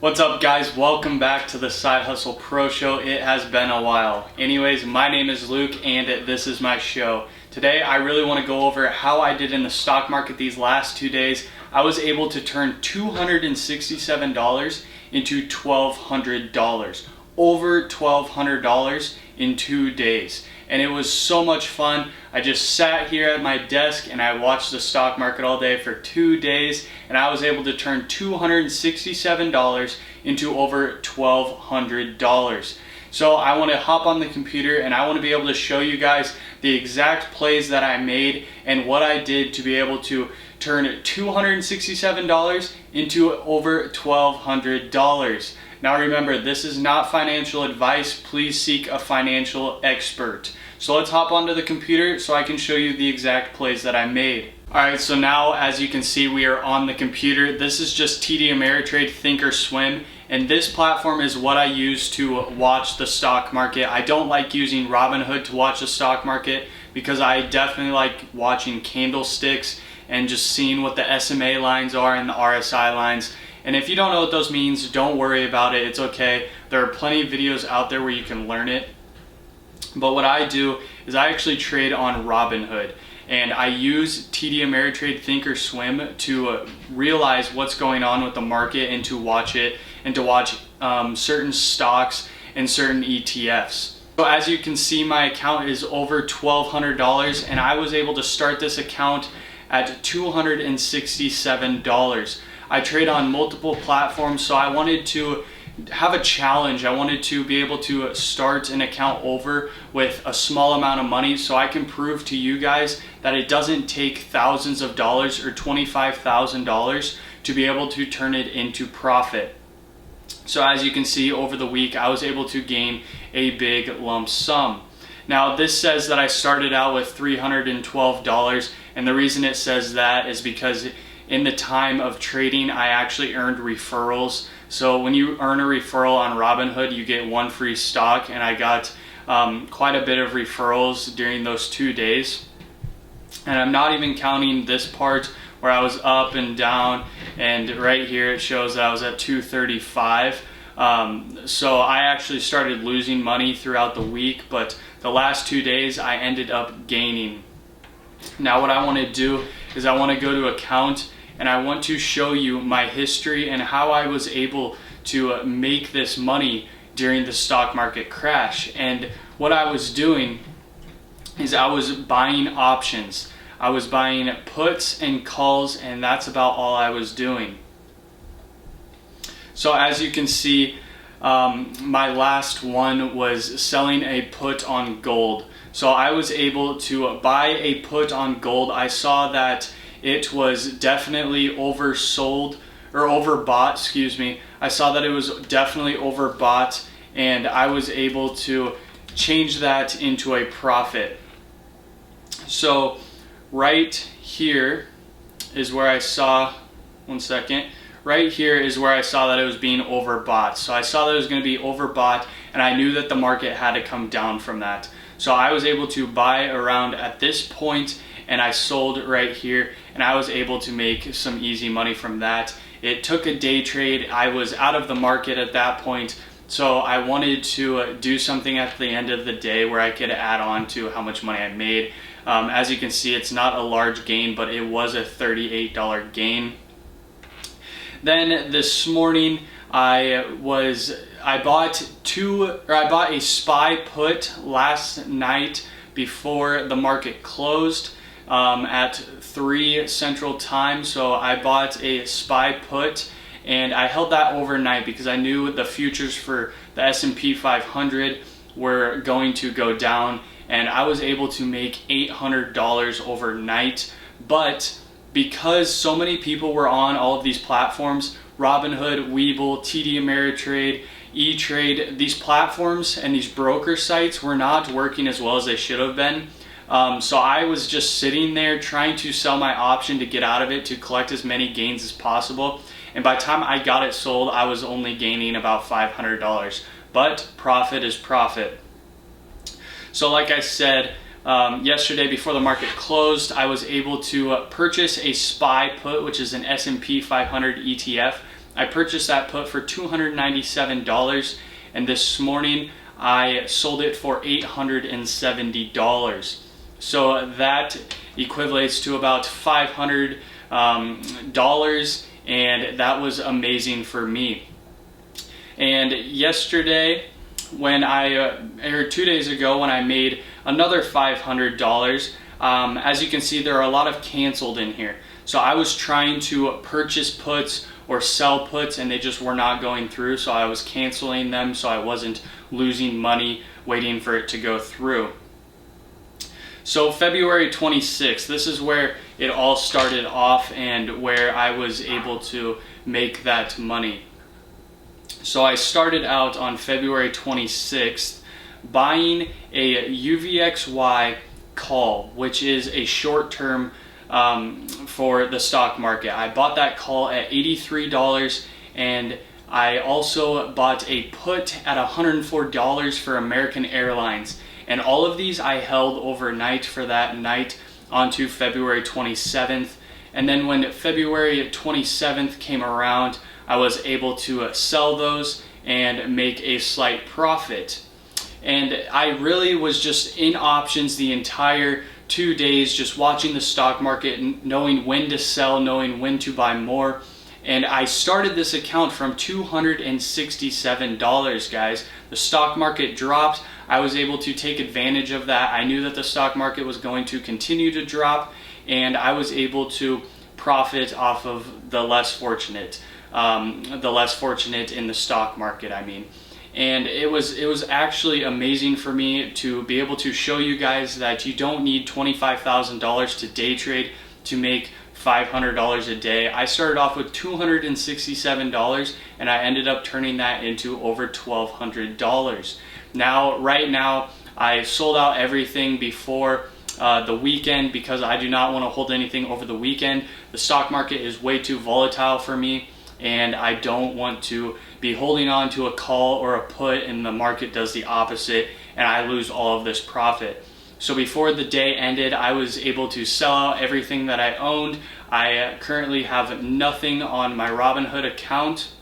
What's up guys, welcome back to the Side Hustle Pro Show. It has been a while. Anyways, my name is Luke and this is my show. Today I really want to go over how I did in the stock market these last 2 days. I was able to turn $267 into $1,200. Over $1,200 in 2 days. And it was so much fun. I just sat here at my desk and I watched the stock market all day for 2 days, and I was able to turn $267 into over $1,200. So I want to hop on the computer and I want to be able to show you guys the exact plays that I made and what I did to be able to turn $267 into over $1,200. Now remember, this is not financial advice. Please seek a financial expert. So let's hop onto the computer so I can show you the exact plays that I made. Alright, so now as you can see, we are on the computer. This is just TD Ameritrade Thinkorswim, and this platform is what I use to watch the stock market. I don't like using Robinhood to watch the stock market because I definitely like watching candlesticks and just seeing what the SMA lines are and the RSI lines. And if you don't know what those means, don't worry about it, it's okay. There are plenty of videos out there where you can learn it. But what I do is I actually trade on Robinhood, and I use TD Ameritrade Thinkorswim to realize what's going on with the market and to watch it and to watch certain stocks and certain ETFs. So as you can see, my account is over $1,200 and I was able to start this account at $267. I trade on multiple platforms, so I wanted to have a challenge. I wanted to be able to start an account over with a small amount of money so I can prove to you guys that it doesn't take thousands of dollars or $25,000 to be able to turn it into profit. So as you can see, over the week I was able to gain a big lump sum. Now this says that I started out with $312, and the reason it says that is because in the time of trading I actually earned referrals. So when you earn a referral on Robinhood, you get one free stock, and I got quite a bit of referrals during those 2 days. And I'm not even counting this part where I was up and down, and right here it shows that I was at 235. So I actually started losing money throughout the week, but the last 2 days I ended up gaining. Now what I want to do is I want to go to account and I want to show you my history and how I was able to make this money during the stock market crash. And what I was doing is I was buying options. I was buying puts and calls, and that's about all I was doing. So as you can see, my last one was selling a put on gold. So I was able to buy a put on gold. I saw that it was definitely oversold, or overbought, excuse me. I saw that it was definitely overbought, and I was able to change that into a profit. So right here is where I saw, right here is where I saw that it was being overbought. So I saw that it was going to be overbought, and I knew that the market had to come down from that. So I was able to buy around at this point, and I sold right here, and I was able to make some easy money from that. It took a day trade. I was out of the market at that point, so I wanted to do something at the end of the day where I could add on to how much money I made. As you can see, it's not a large gain, but it was a $38 gain. Then this morning I bought a SPY put last night before the market closed at 3 Central Time. So I bought a SPY put and I held that overnight because I knew the futures for the S&P 500 were going to go down, and I was able to make $800 overnight. But because so many people were on all of these platforms, Robinhood, Webull, TD Ameritrade, E-Trade, these platforms and these broker sites were not working as well as they should have been. So I was just sitting there trying to sell my option to get out of it to collect as many gains as possible. And by the time I got it sold, I was only gaining about $500. But profit is profit. So like I said, yesterday before the market closed, I was able to purchase a SPY put, which is an S&P 500 ETF. I purchased that put for $297, and this morning I sold it for $870. So that equates to about $500, and that was amazing for me. And yesterday, or 2 days ago, when I made another $500, as you can see, there are a lot of canceled in here. So I was trying to purchase puts or sell puts, and they just were not going through, so I was canceling them so I wasn't losing money waiting for it to go through. So February 26th, this is where it all started off and where I was able to make that money. So I started out on February 26th buying a UVXY call, which is a short-term for the stock market. I bought that call at $83, and I also bought a put at $104 for American Airlines. And all of these I held overnight for that night onto February 27th. And then when February 27th came around, I was able to sell those and make a slight profit. And I really was just in options the entire 2 days, just watching the stock market, knowing when to sell, knowing when to buy more. And I started this account from $267, guys. The stock market dropped. I was able to take advantage of that. I knew that the stock market was going to continue to drop, and I was able to profit off of the less fortunate in the stock market, I mean. And it was actually amazing for me to be able to show you guys that you don't need $25,000 to day trade to make $500 a day. I started off with $267, and I ended up turning that into over $1,200. Right now, I sold out everything before the weekend because I do not want to hold anything over the weekend. The stock market is way too volatile for me, and I don't want to be holding on to a call or a put and the market does the opposite and I lose all of this profit. So before the day ended, I was able to sell out everything that I owned. I currently have nothing on my Robinhood account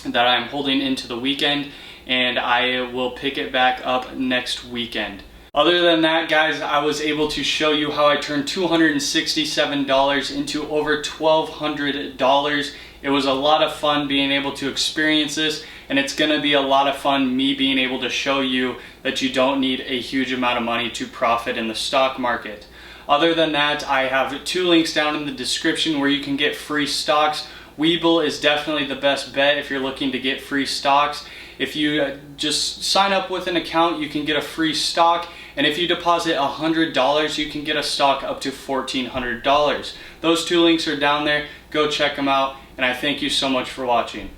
that I'm holding into the weekend, and I will pick it back up next weekend. Other than that, guys, I was able to show you how I turned $267 into over $1,200. It was a lot of fun being able to experience this, and it's going to be a lot of fun me being able to show you that you don't need a huge amount of money to profit in the stock market. Other than that, I have 2 links down in the description where you can get free stocks. Webull is definitely the best bet if you're looking to get free stocks. If you just sign up with an account, you can get a free stock, and if you deposit $100, you can get a stock up to $1,400. Those 2 links are down there. Go check them out, and I thank you so much for watching.